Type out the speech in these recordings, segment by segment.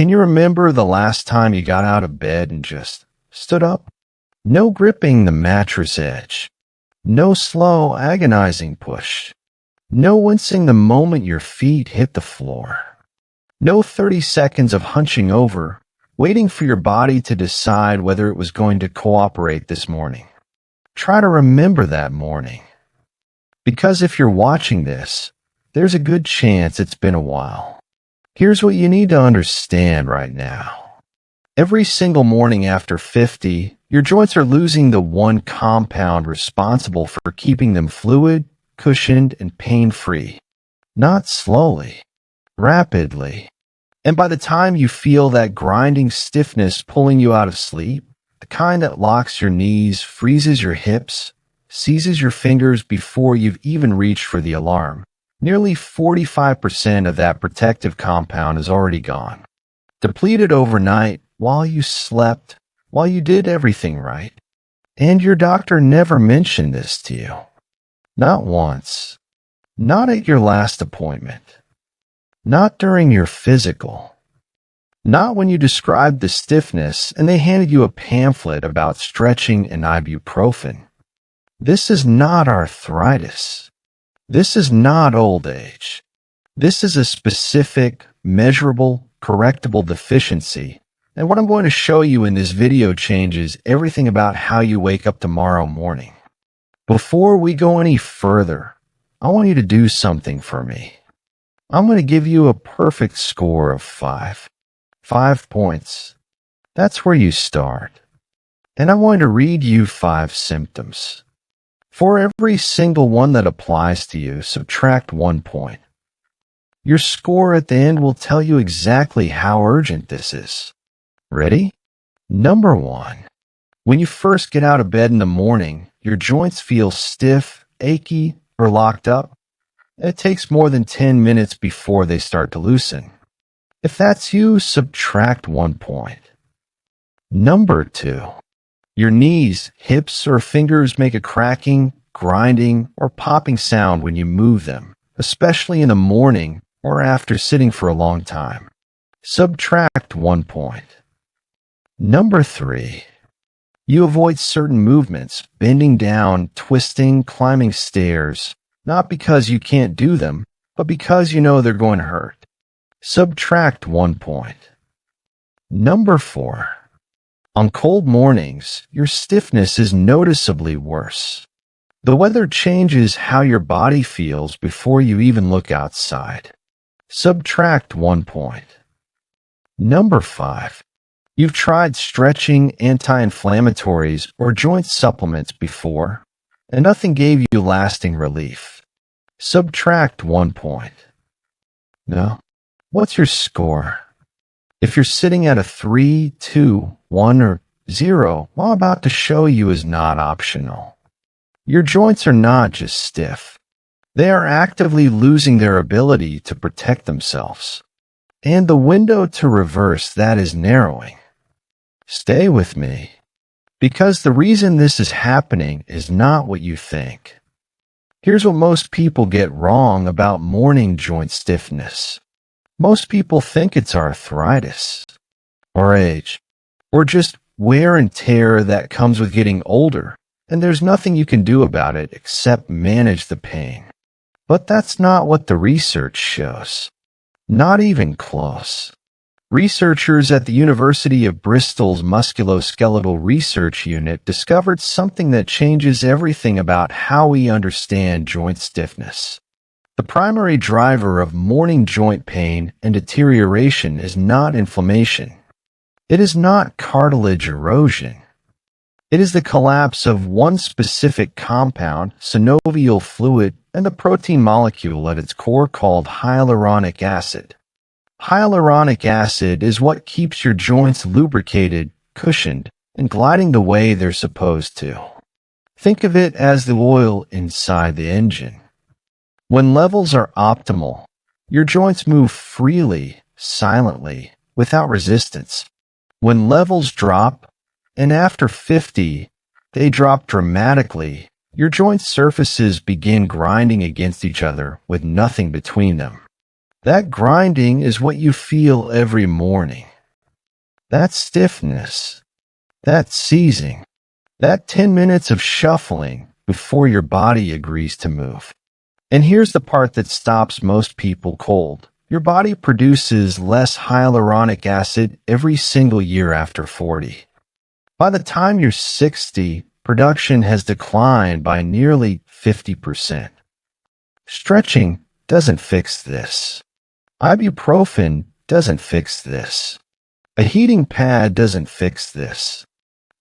Can you remember the last time you got out of bed and just stood up? No gripping the mattress edge. No slow, agonizing push. No wincing the moment your feet hit the floor. No 30 seconds of hunching over, waiting for your body to decide whether it was going to cooperate this morning. Try to remember that morning. Because if you're watching this, there's a good chance it's been a while. Here's what you need to understand right now. Every single morning after 50, your joints are losing the one compound responsible for keeping them fluid, cushioned, and pain-free. Not slowly, rapidly. And by the time you feel that grinding stiffness pulling you out of sleep, the kind that locks your knees, freezes your hips, seizes your fingers before you've even reached for the alarm, nearly 45% of that protective compound is already gone. Depleted overnight while you slept, while you did everything right. And your doctor never mentioned this to you. Not once. Not at your last appointment. Not during your physical. Not when you described the stiffness and they handed you a pamphlet about stretching and ibuprofen. This is not arthritis. This is not old age. This is a specific, measurable, correctable deficiency. And what I'm going to show you in this video changes everything about how you wake up tomorrow morning. Before we go any further, I want you to do something for me. I'm going to give you a perfect score of 5. 5 points. That's where you start. And I'm going to read you 5 symptoms. For every single one that applies to you, subtract 1 point. Your score at the end will tell you exactly how urgent this is. Ready? Number 1. When you first get out of bed in the morning, your joints feel stiff, achy, or locked up. It takes more than 10 minutes before they start to loosen. If that's you, subtract 1 point. Number 2. Your knees, hips, or fingers make a cracking, grinding, or popping sound when you move them, especially in the morning or after sitting for a long time. Subtract 1 point. Number 3. You avoid certain movements, bending down, twisting, climbing stairs, not because you can't do them, but because you know they're going to hurt. Subtract 1 point. Number 4. On cold mornings, your stiffness is noticeably worse. The weather changes how your body feels before you even look outside. Subtract 1 point. Number 5. You've tried stretching, anti-inflammatories, or joint supplements before, and nothing gave you lasting relief. Subtract 1 point. No? What's your score? If you're sitting at a 3, 2, 1, or 0, what I'm about to show you is not optional. Your joints are not just stiff. They are actively losing their ability to protect themselves. And the window to reverse that is narrowing. Stay with me, because the reason this is happening is not what you think. Here's what most people get wrong about morning joint stiffness. Most people think it's arthritis, or age, or just wear and tear that comes with getting older, and there's nothing you can do about it except manage the pain. But that's not what the research shows. Not even close. Researchers at the University of Bristol's Musculoskeletal Research Unit discovered something that changes everything about how we understand joint stiffness. The primary driver of morning joint pain and deterioration is not inflammation. It is not cartilage erosion. It is the collapse of one specific compound, synovial fluid, and the protein molecule at its core called hyaluronic acid. Hyaluronic acid is what keeps your joints lubricated, cushioned, and gliding the way they're supposed to. Think of it as the oil inside the engine. When levels are optimal, your joints move freely, silently, without resistance. When levels drop, and after 50, they drop dramatically, your joint surfaces begin grinding against each other with nothing between them. That grinding is what you feel every morning. that stiffness, that seizing, that 10 minutes of shuffling before your body agrees to move. And here's the part that stops most people cold. Your body produces less hyaluronic acid every single year after 40. By the time you're 60, production has declined by nearly 50%. Stretching doesn't fix this. Ibuprofen doesn't fix this. A heating pad doesn't fix this.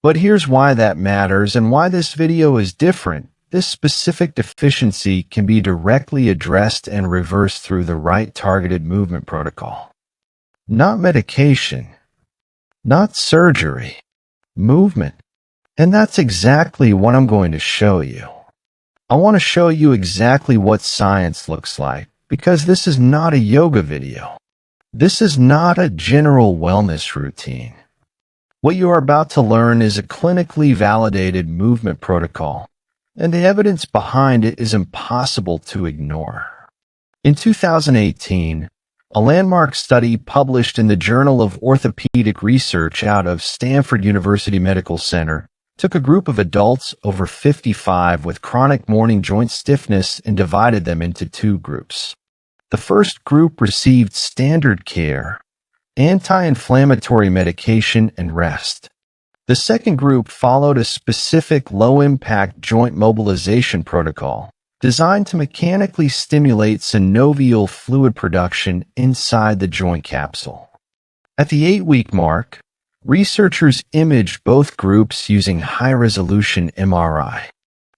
But here's why that matters and why this video is different. This specific deficiency can be directly addressed and reversed through the right targeted movement protocol. Not medication, not surgery, movement. And that's exactly what I'm going to show you. I want to show you exactly what science looks like, because this is not a yoga video. This is not a general wellness routine. What you are about to learn is a clinically validated movement protocol, and the evidence behind it is impossible to ignore. In 2018, a landmark study published in the Journal of Orthopedic Research out of Stanford University Medical Center took a group of adults over 55 with chronic morning joint stiffness and divided them into two groups. The first group received standard care, anti-inflammatory medication, and rest. The second group followed a specific low-impact joint mobilization protocol designed to mechanically stimulate synovial fluid production inside the joint capsule. At the 8-week mark, researchers imaged both groups using high-resolution MRI.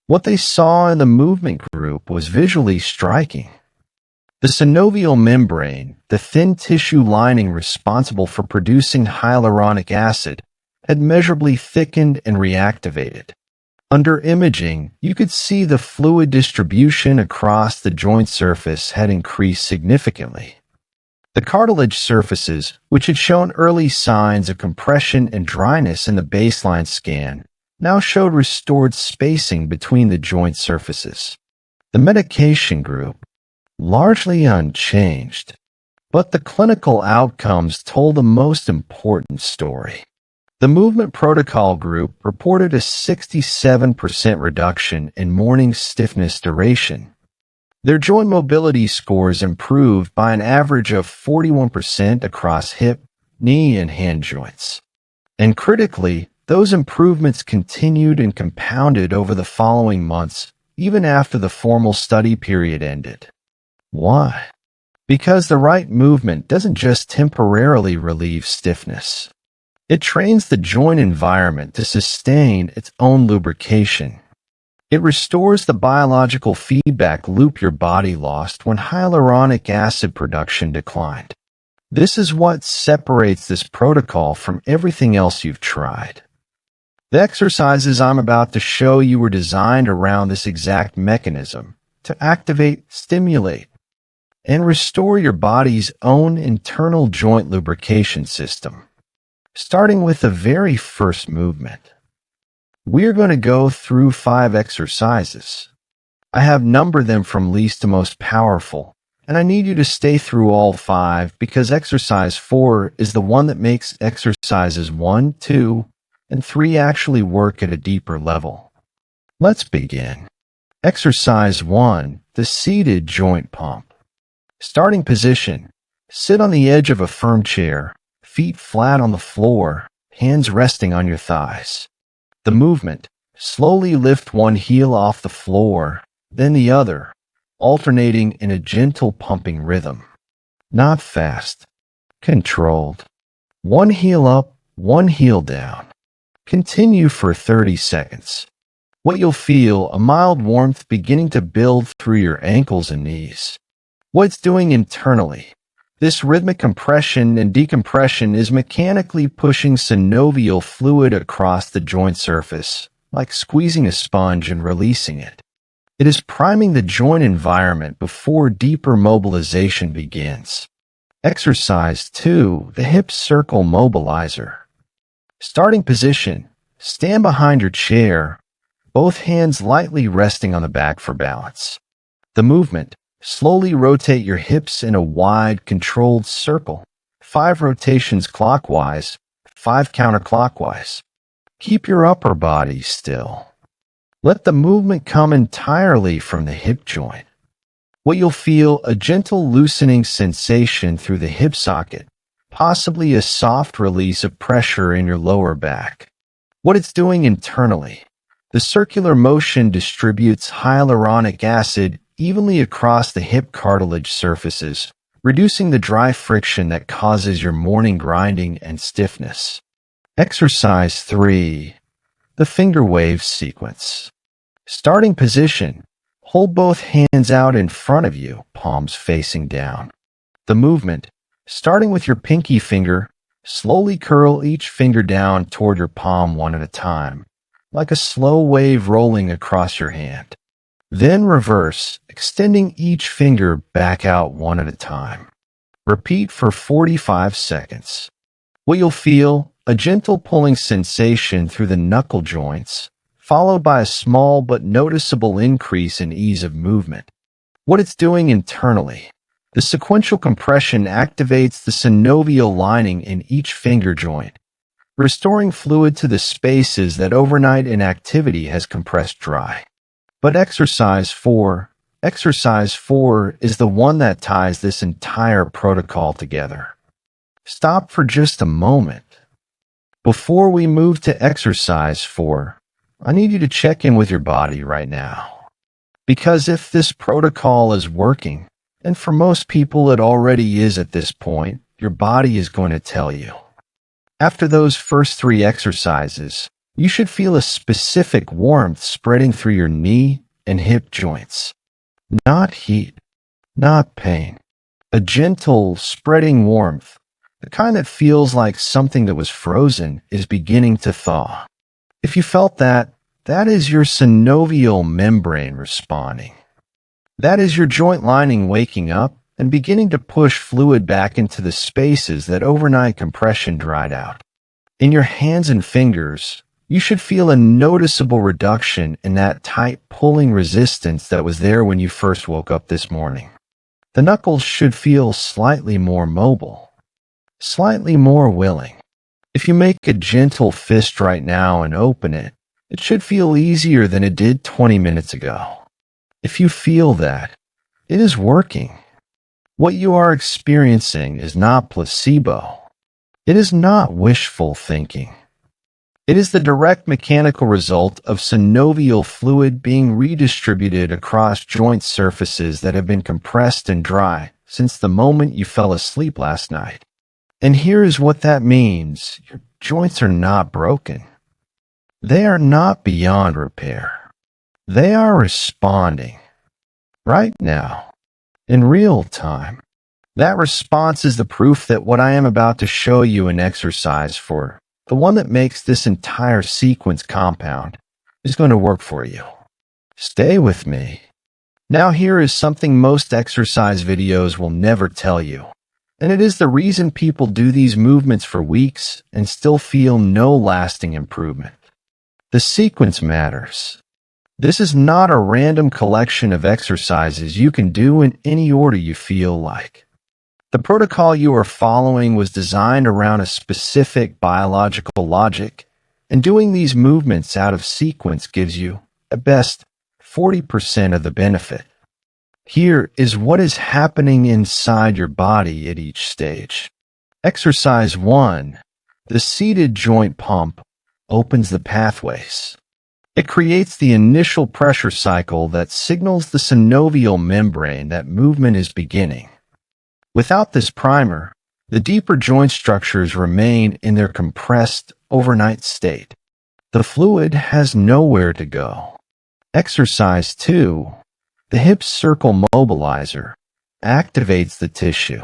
What they saw in the movement group was visually striking. The synovial membrane, the thin tissue lining responsible for producing hyaluronic acid, had measurably thickened and reactivated. Under imaging, you could see the fluid distribution across the joint surface had increased significantly. The cartilage surfaces, which had shown early signs of compression and dryness in the baseline scan, now showed restored spacing between the joint surfaces. The medication group, largely unchanged, but the clinical outcomes told the most important story. The movement protocol group reported a 67% reduction in morning stiffness duration. Their joint mobility scores improved by an average of 41% across hip, knee, and hand joints. And critically, those improvements continued and compounded over the following months, even after the formal study period ended. Why? Because the right movement doesn't just temporarily relieve stiffness. It trains the joint environment to sustain its own lubrication. It restores the biological feedback loop your body lost when hyaluronic acid production declined. This is what separates this protocol from everything else you've tried. The exercises I'm about to show you were designed around this exact mechanism to activate, stimulate, and restore your body's own internal joint lubrication system. Starting with the very first movement. We're going to go through 5 exercises. I have numbered them from least to most powerful, and I need you to stay through all 5 because exercise 4 is the one that makes exercises 1, 2, and 3 actually work at a deeper level. Let's begin. Exercise 1, the seated joint pump. Starting position. Sit on the edge of a firm chair, feet flat on the floor, hands resting on your thighs. The movement. Slowly lift one heel off the floor, then the other, alternating in a gentle pumping rhythm. Not fast. Controlled. One heel up, one heel down. Continue for 30 seconds. What you'll feel, a mild warmth beginning to build through your ankles and knees. What it's doing internally. This rhythmic compression and decompression is mechanically pushing synovial fluid across the joint surface, like squeezing a sponge and releasing it. It is priming the joint environment before deeper mobilization begins. Exercise 2, the hip circle mobilizer. Starting position. Stand behind your chair, both hands lightly resting on the back for balance. The movement. Slowly rotate your hips in a wide, controlled circle, 5 rotations clockwise, 5 counterclockwise. Keep your upper body still. Let the movement come entirely from the hip joint. What you'll feel, a gentle loosening sensation through the hip socket, possibly a soft release of pressure in your lower back. What it's doing internally. The circular motion distributes hyaluronic acid evenly across the hip cartilage surfaces, reducing the dry friction that causes your morning grinding and stiffness. Exercise 3. The finger wave sequence. Starting position. Hold both hands out in front of you, palms facing down. The movement. Starting with your pinky finger, slowly curl each finger down toward your palm one at a time, like a slow wave rolling across your hand. Then reverse, extending each finger back out one at a time. Repeat for 45 seconds. What you'll feel, a gentle pulling sensation through the knuckle joints, followed by a small but noticeable increase in ease of movement. What it's doing internally. The sequential compression activates the synovial lining in each finger joint, restoring fluid to the spaces that overnight inactivity has compressed dry. But exercise 4 is the one that ties this entire protocol together. Stop for just a moment. Before we move to exercise 4, I need you to check in with your body right now. Because if this protocol is working, and for most people it already is at this point, your body is going to tell you. After those first 3 exercises, you should feel a specific warmth spreading through your knee and hip joints. Not heat, not pain. A gentle, spreading warmth, the kind that feels like something that was frozen is beginning to thaw. If you felt that, that is your synovial membrane responding. That is your joint lining waking up and beginning to push fluid back into the spaces that overnight compression dried out. In your hands and fingers, you should feel a noticeable reduction in that tight pulling resistance that was there when you first woke up this morning. The knuckles should feel slightly more mobile, slightly more willing. If you make a gentle fist right now and open it, it should feel easier than it did 20 minutes ago. If you feel that, it is working. What you are experiencing is not placebo. It is not wishful thinking. It is the direct mechanical result of synovial fluid being redistributed across joint surfaces that have been compressed and dry since the moment you fell asleep last night. And here is what that means. Your joints are not broken. They are not beyond repair. They are responding. Right now. In real time. That response is the proof that what I am about to show you in exercise 4, the one that makes this entire sequence compound, is going to work for you. Stay with me. Now here is something most exercise videos will never tell you. And it is the reason people do these movements for weeks and still feel no lasting improvement. The sequence matters. This is not a random collection of exercises you can do in any order you feel like. The protocol you are following was designed around a specific biological logic, and doing these movements out of sequence gives you, at best, 40% of the benefit. Here is what is happening inside your body at each stage. Exercise 1. The seated joint pump opens the pathways. It creates the initial pressure cycle that signals the synovial membrane that movement is beginning. Without this primer, the deeper joint structures remain in their compressed overnight state. The fluid has nowhere to go. Exercise 2. The hip circle mobilizer activates the tissue.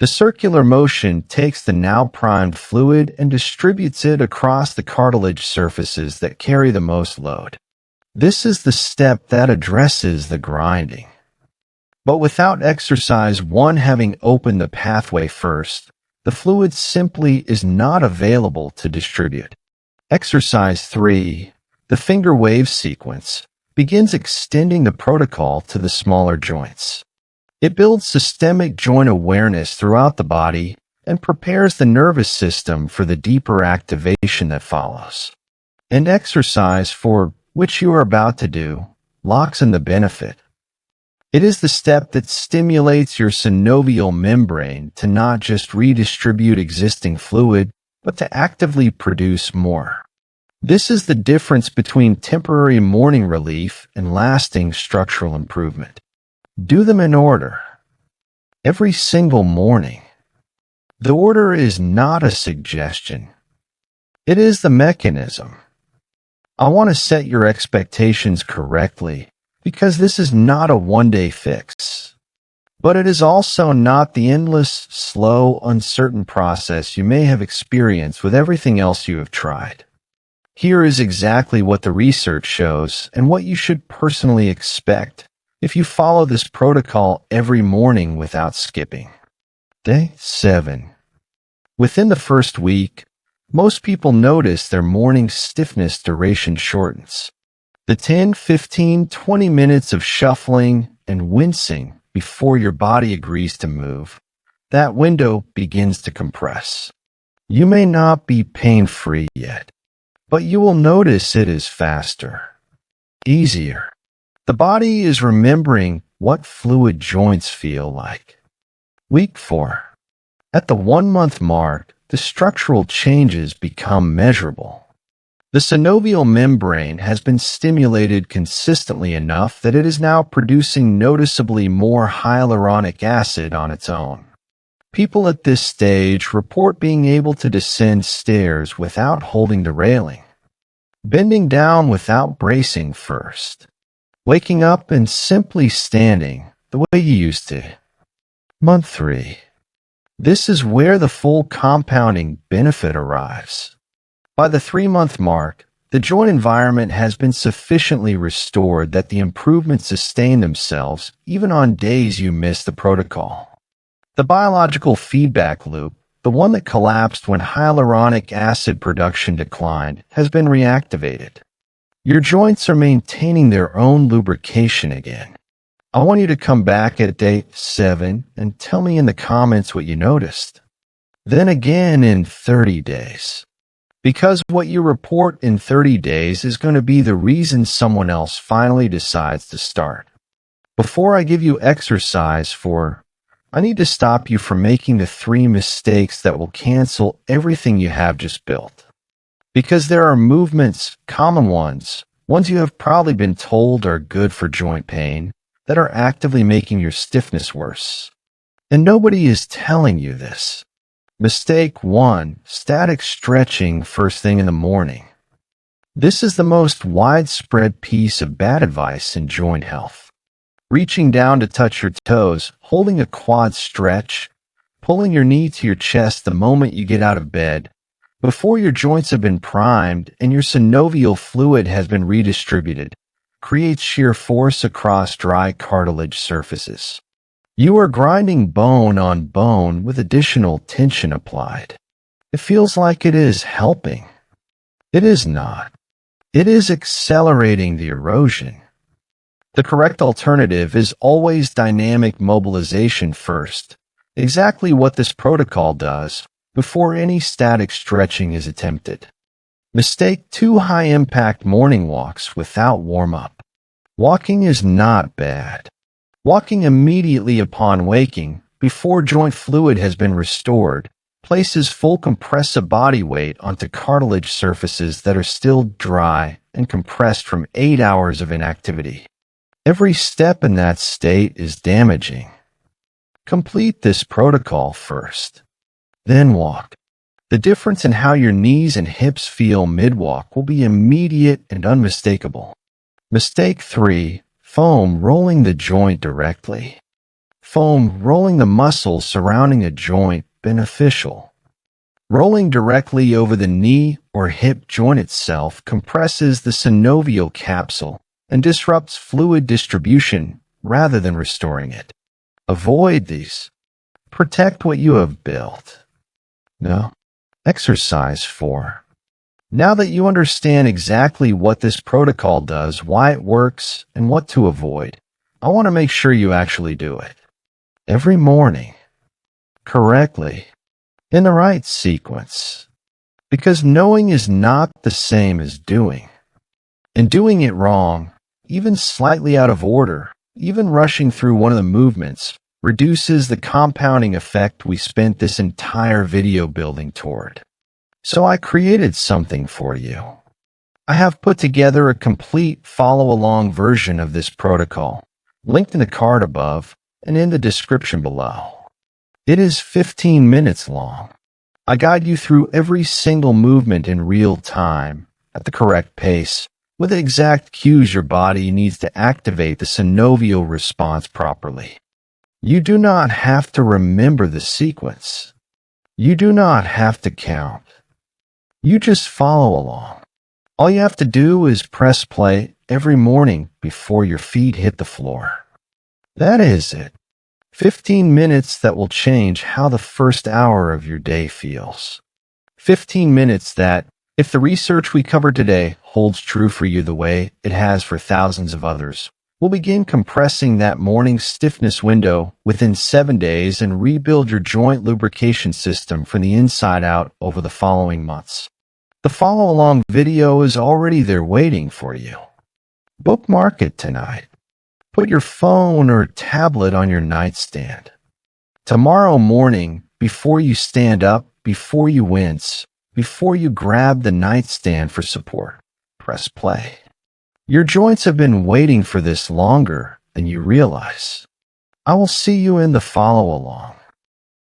The circular motion takes the now primed fluid and distributes it across the cartilage surfaces that carry the most load. This is the step that addresses the grinding. But without exercise 1 having opened the pathway first, the fluid simply is not available to distribute. Exercise 3, the finger wave sequence, begins extending the protocol to the smaller joints. It builds systemic joint awareness throughout the body, and prepares the nervous system for the deeper activation that follows. And exercise, for which you are about to do, locks in the benefit. It is the step that stimulates your synovial membrane to not just redistribute existing fluid, but to actively produce more. This is the difference between temporary morning relief and lasting structural improvement. Do them in order. Every single morning. The order is not a suggestion. It is the mechanism. I want to set your expectations correctly because this is not a one-day fix. But it is also not the endless, slow, uncertain process you may have experienced with everything else you have tried. Here is exactly what the research shows and what you should personally expect if you follow this protocol every morning without skipping. Day 7. Within the first week, most people notice their morning stiffness duration shortens. The 10, 15, 20 minutes of shuffling and wincing before your body agrees to move, that window begins to compress. You may not be pain-free yet, but you will notice it is faster, easier. The body is remembering what fluid joints feel like. Week 4. At the 1-month mark, the structural changes become measurable. The synovial membrane has been stimulated consistently enough that it is now producing noticeably more hyaluronic acid on its own. People at this stage report being able to descend stairs without holding the railing, bending down without bracing first, waking up and simply standing the way you used to. Month 3. This is where the full compounding benefit arrives. By the 3-month mark, the joint environment has been sufficiently restored that the improvements sustain themselves even on days you miss the protocol. The biological feedback loop, the one that collapsed when hyaluronic acid production declined, has been reactivated. Your joints are maintaining their own lubrication again. I want you to come back at day 7 and tell me in the comments what you noticed. Then again in 30 days. Because what you report in 30 days is going to be the reason someone else finally decides to start. Before I give you exercise 4, I need to stop you from making the 3 mistakes that will cancel everything you have just built. Because there are movements, common ones you have probably been told are good for joint pain, that are actively making your stiffness worse. And nobody is telling you this. Mistake 1, static stretching first thing in the morning. This is the most widespread piece of bad advice in joint health. Reaching down to touch your toes, holding a quad stretch, pulling your knee to your chest the moment you get out of bed, before your joints have been primed and your synovial fluid has been redistributed, creates shear force across dry cartilage surfaces. You are grinding bone on bone with additional tension applied. It feels like it is helping. It is not. It is accelerating the erosion. The correct alternative is always dynamic mobilization first, exactly what this protocol does before any static stretching is attempted. Mistake 2, high-impact morning walks without warm-up. Walking is not bad. Walking immediately upon waking, before joint fluid has been restored, places full compressive body weight onto cartilage surfaces that are still dry and compressed from 8 hours of inactivity. Every step in that state is damaging. Complete this protocol first, then walk. The difference in how your knees and hips feel mid-walk will be immediate and unmistakable. Mistake 3, foam rolling the joint directly. Foam rolling the muscles surrounding a joint beneficial. Rolling directly over the knee or hip joint itself compresses the synovial capsule and disrupts fluid distribution rather than restoring it. Avoid these. Protect what you have built. No. Exercise 4. Now that you understand exactly what this protocol does, why it works, and what to avoid, I want to make sure you actually do it. Every morning. Correctly. in the right sequence. Because knowing is not the same as doing. And doing it wrong, even slightly out of order, even rushing through one of the movements, reduces the compounding effect we spent this entire video building toward. So I created something for you. I have put together a complete follow-along version of this protocol, linked in the card above and in the description below. It is 15 minutes long. I guide you through every single movement in real time, at the correct pace, with the exact cues your body needs to activate the synovial response properly. You do not have to remember the sequence. You do not have to count. You just follow along. All you have to do is press play every morning before your feet hit the floor. That is it. 15 minutes that will change how the first hour of your day feels. 15 minutes that, if the research we covered today holds true for you the way it has for thousands of others, will begin compressing that morning stiffness window within 7 days and rebuild your joint lubrication system from the inside out over the following months. The follow-along video is already there waiting for you. Bookmark it tonight. Put your phone or tablet on your nightstand. Tomorrow morning, before you stand up, before you wince, before you grab the nightstand for support, press play. Your joints have been waiting for this longer than you realize. I will see you in the follow-along.